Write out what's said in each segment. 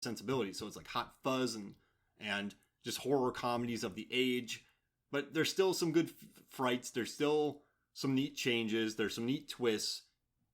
sensibility. So it's like Hot Fuzz and just horror comedies of the age. But there's still some good frights. There's still some neat changes. There's some neat twists.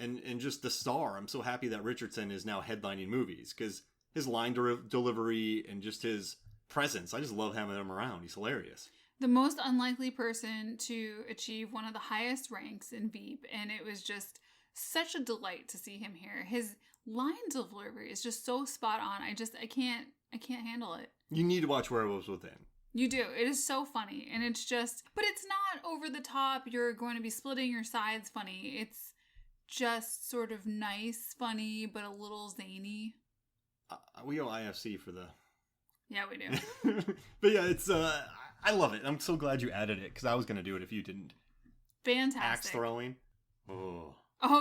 And just the star. I'm so happy that Richardson is now headlining movies because his line delivery and just his presence. I just love having him around. He's hilarious. The most unlikely person to achieve one of the highest ranks in Veep. And it was just such a delight to see him here. His line delivery is just so spot on. I can't handle it. You need to watch Werewolves Within. You do. It is so funny. And it's just, but it's not over the top. You're going to be splitting your sides funny. It's just sort of nice, funny, but a little zany. We owe IFC for the... Yeah, we do. But yeah, it's... I love it. I'm so glad you added it because I was going to do it if you didn't. Fantastic. Axe throwing. Oh,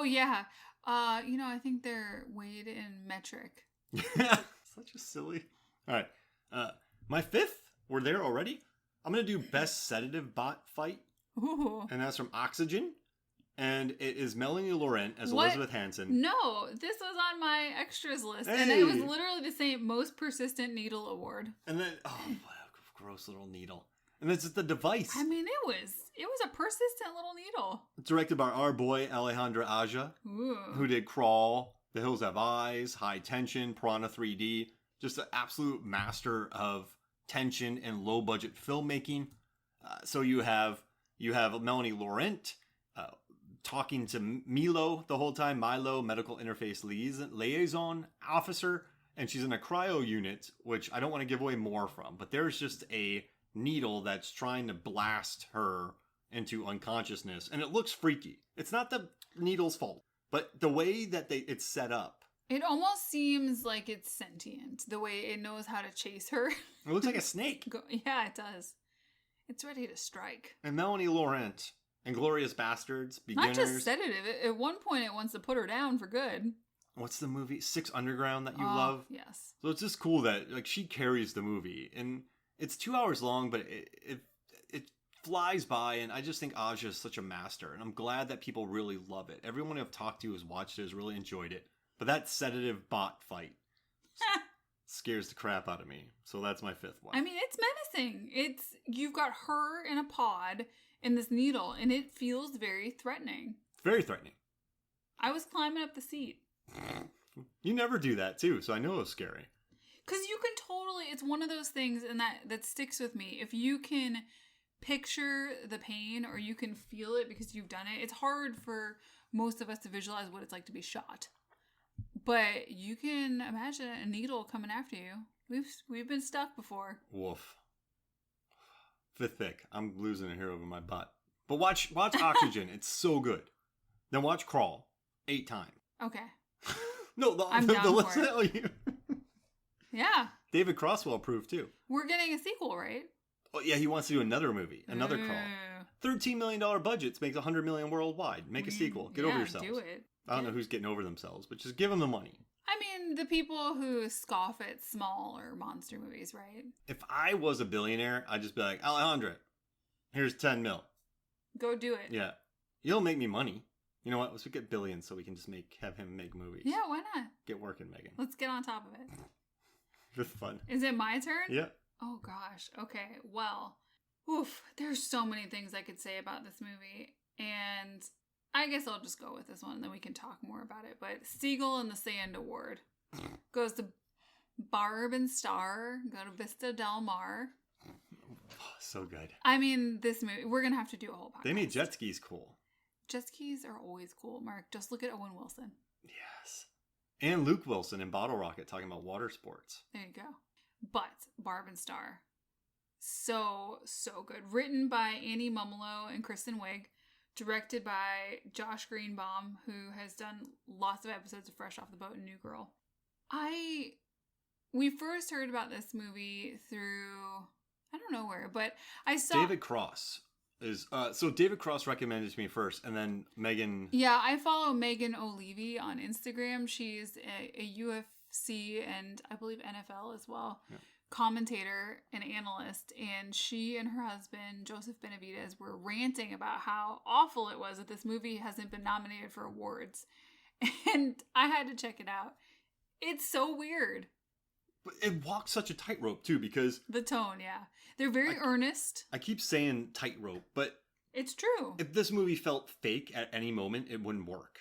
yeah. I think they're weighed in metric. Such a silly... All right. My fifth, we're there already. I'm going to do best sedative bot fight. Ooh. And that's from Oxygen. And it is Melanie Laurent as Elizabeth Hansen. No, this was on my extras list. Hey. And it was literally the same most persistent needle award. And then, what a gross little needle. And it's the device. I mean, it was a persistent little needle. Directed by our boy, Alejandra Aja, who did Crawl, The Hills Have Eyes, High Tension, Piranha 3D. Just an absolute master of tension and low-budget filmmaking. So you have Melanie Laurent, talking to Milo the whole time, Milo, medical interface liaison officer, and she's in a cryo unit, which I don't want to give away more from, but there's just a needle that's trying to blast her into unconsciousness, and it looks freaky. It's not the needle's fault, but the way that it's set up. It almost seems like it's sentient, the way it knows how to chase her. It looks like a snake. Yeah, it does. It's ready to strike. And Melanie Laurent... Inglourious Bastards, Beginners. Not just sedative. At one point, it wants to put her down for good. What's the movie? Six Underground that you love? Yes. So it's just cool that she carries the movie. And it's 2 hours long, but it flies by. And I just think Aja is such a master. And I'm glad that people really love it. Everyone I've talked to who's watched it has really enjoyed it. But that sedative bot fight scares the crap out of me. So that's my fifth one. I mean, it's menacing. You've got her in a pod and this needle, and it feels very threatening. Very threatening. I was climbing up the seat. You never do that, too, so I know it was scary. Because you can totally... It's one of those things and that sticks with me. If you can picture the pain or you can feel it because you've done it, it's hard for most of us to visualize what it's like to be shot. But you can imagine a needle coming after you. We've been stuck before. Woof. Fifth pick. I'm losing it here over my butt. But watch Oxygen. It's so good. Then watch Crawl 8 times. Okay. No, I'm down for it. Yeah. David Crosswell approved too. We're getting a sequel, right? Oh yeah, he wants to do another movie, another Crawl. $13 million budgets makes $100 million worldwide. Make a sequel. Get over yourselves. Do it. I don't know who's getting over themselves, but just give them the money. I mean, the people who scoff at smaller monster movies, right? If I was a billionaire, I'd just be like, Alejandra, here's 10 mil. Go do it. Yeah. You'll make me money. You know what? Let's get billions so we can just have him make movies. Yeah, why not? Get working, Megan. Let's get on top of it. It's fun. Is it my turn? Yeah. Oh, gosh. Okay. Well, there's so many things I could say about this movie. And I guess I'll just go with this one and then we can talk more about it. But Seagull in the Sand Award goes to Barb and Star, go to Vista Del Mar. So good. I mean, this movie, we're going to have to do a whole podcast. They made jet skis cool. Jet skis are always cool, Mark. Just look at Owen Wilson. Yes. And Luke Wilson in Bottle Rocket talking about water sports. There you go. But Barb and Star, so good. Written by Annie Mumolo and Kristen Wiig. Directed by Josh Greenbaum, who has done lots of episodes of Fresh Off the Boat and New Girl. We first heard about this movie through, I don't know where, but I saw... David Cross is... so David Cross recommended it to me first, and then Megan... Yeah, I follow Megan O'Leary on Instagram. She's a UFC and I believe NFL as well. Yeah. Commentator and analyst, and she and her husband Joseph Benavidez were ranting about how awful it was that this movie hasn't been nominated for awards, and I had to check it out. It's so weird. But it walks such a tightrope, too, because... The tone, yeah. They're very earnest. I keep saying tightrope, but... It's true. If this movie felt fake at any moment, it wouldn't work.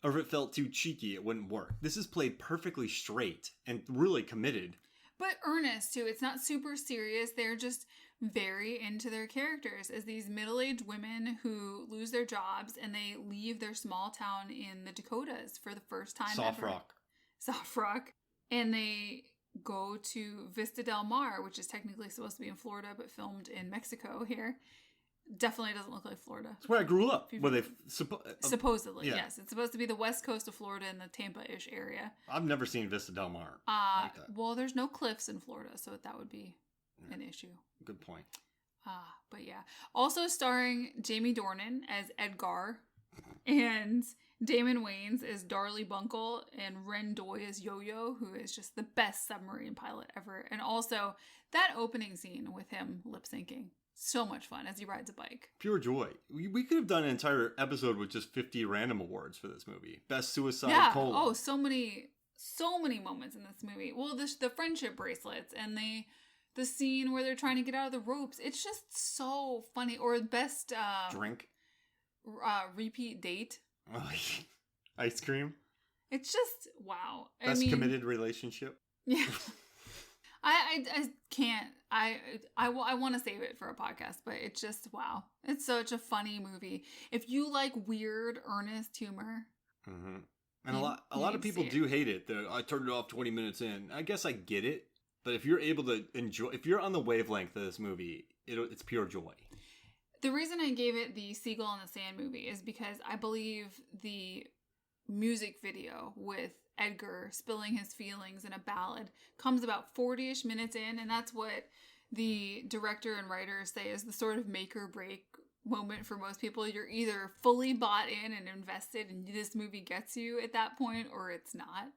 Or if it felt too cheeky, it wouldn't work. This is played perfectly straight and really committed. But earnest, too. It's not super serious. They're just very into their characters as these middle-aged women who lose their jobs and they leave their small town in the Dakotas for the first time ever. Soft Rock. And they go to Vista Del Mar, which is technically supposed to be in Florida, but filmed in Mexico here. Definitely doesn't look like Florida. It's where I grew up. Where they supposedly, yeah. Yes. It's supposed to be the west coast of Florida in the Tampa-ish area. I've never seen Vista Del Mar. Like that. Well, there's no cliffs in Florida, so that would be an issue. Good point. But yeah. Also starring Jamie Dornan as Edgar and Damon Wayans as Darlie Bunkle and Ren Doi as Yo-Yo, who is just the best submarine pilot ever. And also that opening scene with him lip-syncing. So much fun as he rides a bike. Pure joy. We could have done an entire episode with just 50 random awards for this movie. Best suicide colon. Oh, so many moments in this movie. Well, the friendship bracelets and the scene where they're trying to get out of the ropes. It's just so funny. Or best drink. Repeat date. Ice cream. It's just wow. Best committed relationship. Yeah. I can't. I want to save it for a podcast, but it's just wow. It's such a funny movie. If you like weird, earnest humor, and a lot of people do hate it. I turned it off 20 minutes in. I guess I get it, but if you're able to enjoy, if you're on the wavelength of this movie, it's pure joy. The reason I gave it the Seagull in the Sand movie is because I believe the music video with Edgar spilling his feelings in a ballad comes about 40-ish minutes in, and that's what the director and writers say is the sort of make or break moment for most people. You're either fully bought in and invested and this movie gets you at that point, or it's not.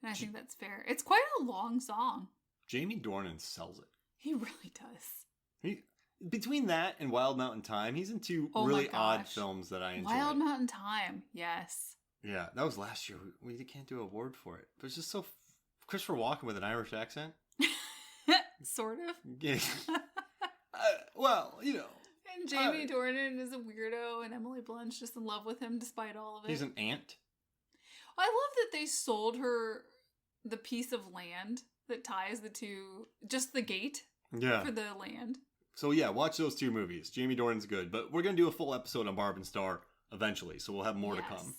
And I think that's fair. It's quite a long song. Jamie Dornan sells it. He really does. Between that and Wild Mountain Thyme, he's in two really odd films that I enjoy. Wild Mountain Thyme, yes. Yeah, that was last year. We can't do an award for it. But it's just so... Christopher Walken with an Irish accent? Sort of. Yeah. Well, you know. And Jamie Dornan is a weirdo, and Emily Blunt's just in love with him despite all of it. He's an ant. I love that they sold her the piece of land that ties the two... Just the gate for the land. So yeah, watch those two movies. Jamie Dornan's good. But we're going to do a full episode on Barb and Star eventually, so we'll have more to come.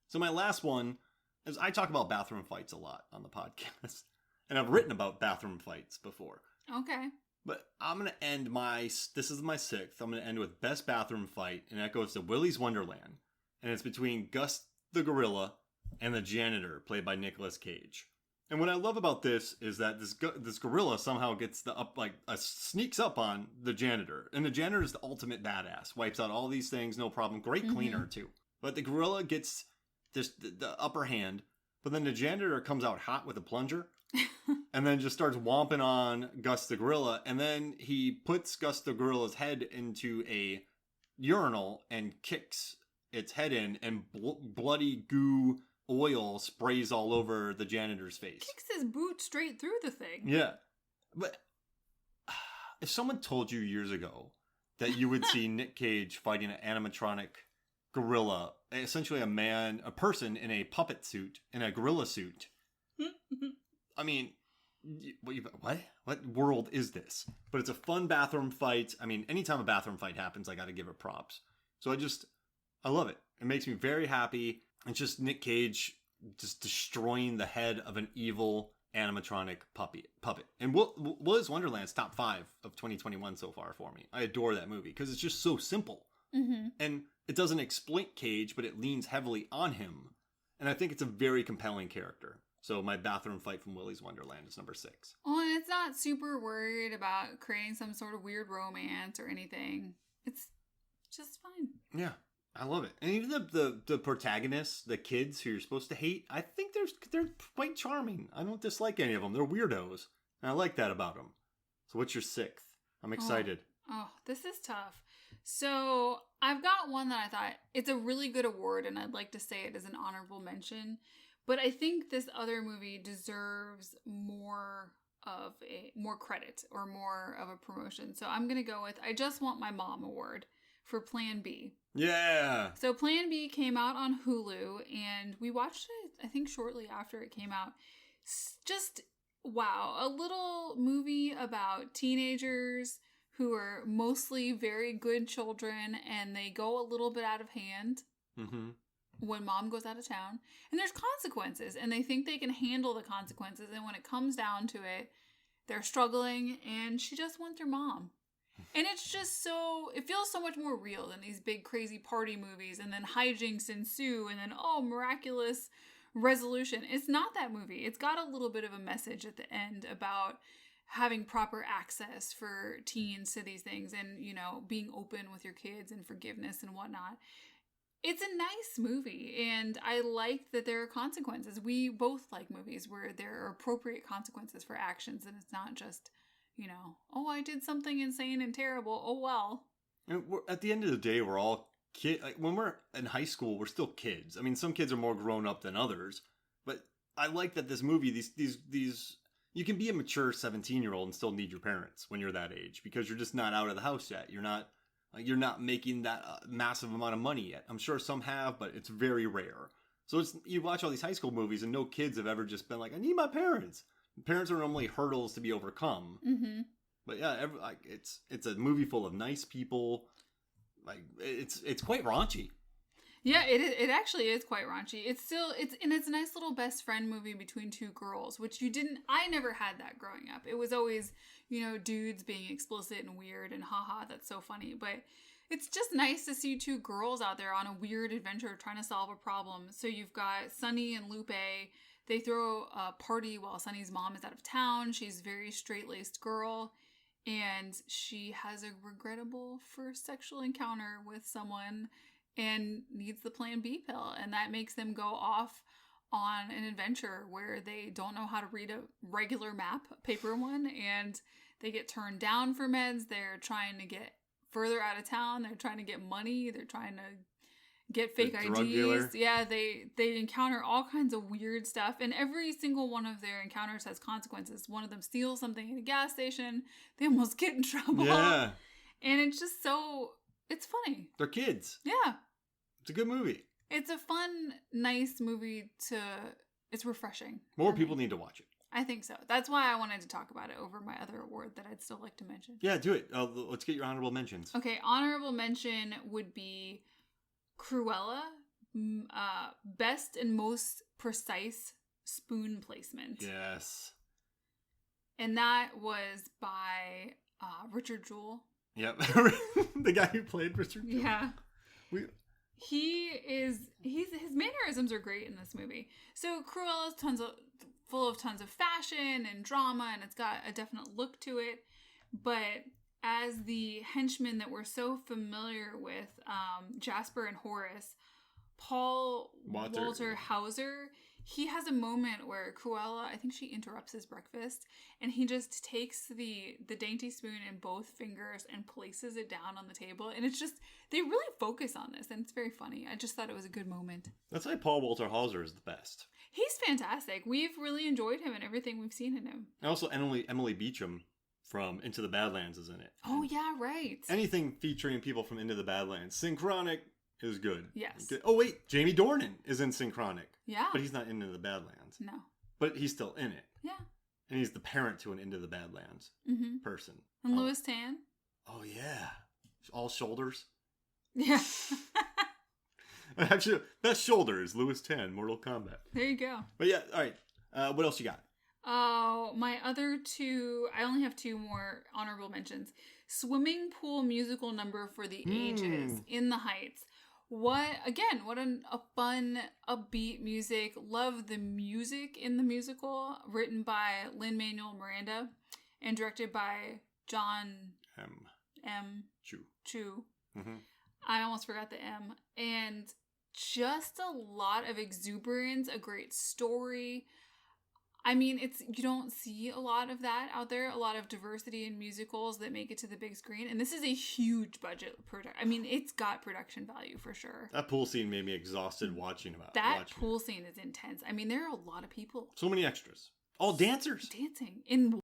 So my last one is I talk about bathroom fights a lot on the podcast. And I've written about bathroom fights before. Okay. But I'm going to end this is my sixth. I'm going to end with best bathroom fight. And that goes to Willy's Wonderland. And it's between Gus the gorilla and the janitor, played by Nicolas Cage. And what I love about this is that this gorilla somehow gets sneaks up on the janitor. And the janitor is the ultimate badass. Wipes out all these things, no problem. Great cleaner, too. But the gorilla gets... the upper hand, but then the janitor comes out hot with a plunger and then just starts womping on Gus the gorilla, and then he puts Gus the gorilla's head into a urinal and kicks its head in, and bloody goo oil sprays all over the janitor's face. Kicks his boot straight through the thing. Yeah. But if someone told you years ago that you would see Nick Cage fighting an animatronic gorilla, essentially a person in a puppet suit, in a gorilla suit. I mean, what world is this? But it's a fun bathroom fight. I mean, anytime a bathroom fight happens, I got to give it props. So I love it. It makes me very happy. It's just Nick Cage just destroying the head of an evil animatronic puppet. And Willy's Wonderland's top 5 of 2021 so far for me. I adore that movie because it's just so simple. And it doesn't exploit Cage, but it leans heavily on him. And I think it's a very compelling character. So my bathroom fight from Willy's Wonderland is number 6. Oh, and it's not super worried about creating some sort of weird romance or anything. It's just fine. Yeah, I love it. And even the protagonists, the kids who you're supposed to hate, I think they're quite charming. I don't dislike any of them. They're weirdos. And I like that about them. So what's your 6th? I'm excited. Oh, this is tough. So I've got one that I thought it's a really good award, and I'd like to say it as an honorable mention. But I think this other movie deserves more of more credit or more of a promotion. So I'm going to go with I Just Want My Mom award for Plan B. Yeah. So Plan B came out on Hulu, and we watched it, I think, shortly after it came out. Just, wow, a little movie about teenagers who are mostly very good children, and they go a little bit out of hand when mom goes out of town. And there's consequences, and they think they can handle the consequences. And when it comes down to it, they're struggling, and she just wants her mom. And it's just so, it feels so much more real than these big crazy party movies, and then hijinks ensue, and then, oh, miraculous resolution. It's not that movie. It's got a little bit of a message at the end about having proper access for teens to these things, and, you know, being open with your kids and forgiveness and whatnot. It's a nice movie, and I like that there are consequences. We both like movies where there are appropriate consequences for actions, and it's not just, you know, oh, I did something insane and terrible. Oh, well. And at the end of the day, we're all kids. Like, when we're in high school, we're still kids. I mean, some kids are more grown up than others, but I like that this movie, these you can be a mature 17-year-old and still need your parents when you're that age, because you're just not out of the house yet. You're not making that massive amount of money yet. I'm sure some have, but it's very rare. So you watch all these high school movies, and no kids have ever just been like, I need my parents. Parents are normally hurdles to be overcome. Mm-hmm. But yeah, it's a movie full of nice people. Like, it's quite raunchy. Yeah, it actually is quite raunchy. It's a nice little best friend movie between two girls, which I never had that growing up. It was always, you know, dudes being explicit and weird and haha, that's so funny. But it's just nice to see two girls out there on a weird adventure trying to solve a problem. So you've got Sunny and Lupe. They throw a party while Sunny's mom is out of town. She's a very straight-laced girl, and she has a regrettable first sexual encounter with someone and needs the Plan B pill. And that makes them go off on an adventure where they don't know how to read a regular map, a paper one, and they get turned down for meds. They're trying to get further out of town. They're trying to get money. They're trying to get fake IDs. Yeah, they encounter all kinds of weird stuff, and every single one of their encounters has consequences. One of them steals something at a gas station. They almost get in trouble. Yeah. And it's just it's funny. They're kids. Yeah. It's a good movie. It's a fun, nice movie it's refreshing. More people need to watch it. I think so. That's why I wanted to talk about it over my other award that I'd still like to mention. Yeah, do it. Let's get your honorable mentions. Okay, honorable mention would be Cruella, best and most precise spoon placement. Yes. And that was by Richard Jewell. Yep. The guy who played Richard Jewell. Yeah. His mannerisms are great in this movie. So Cruella's full of tons of fashion and drama, and it's got a definite look to it. But as the henchmen that we're so familiar with, Jasper and Horace, Paul Walter Hauser, he has a moment where Cruella, I think she interrupts his breakfast, and he just takes the dainty spoon in both fingers and places it down on the table. And it's just, they really focus on this, and it's very funny. I just thought it was a good moment. That's why Paul Walter Hauser is the best. He's fantastic. We've really enjoyed him and everything we've seen in him. And also Emily Beecham from Into the Badlands is in it. Oh, yeah, right. Anything featuring people from Into the Badlands. Synchronic is good. Yes. Oh, wait. Jamie Dornan is in Synchronic. Yeah. But he's not in Into the Badlands. No. But he's still in it. Yeah. And he's the parent to an Into the Badlands person. And Louis Tan. Oh, yeah. All shoulders. Yeah. Actually, best shoulder is Louis Tan, Mortal Kombat. There you go. But yeah, all right. What else you got? Oh, my other two, I only have two more honorable mentions. Swimming pool musical number for the ages, In the Heights. What a fun, upbeat music. Love the music in the musical, written by Lin-Manuel Miranda and directed by John M. Chu. Mm-hmm. I almost forgot the M. And just a lot of exuberance, a great story. I mean, you don't see a lot of that out there, a lot of diversity in musicals that make it to the big screen. And this is a huge budget product. I mean, it's got production value for sure. That pool scene made me exhausted watching it. That pool scene is intense. I mean, there are a lot of people. So many extras. All dancers. Dancing in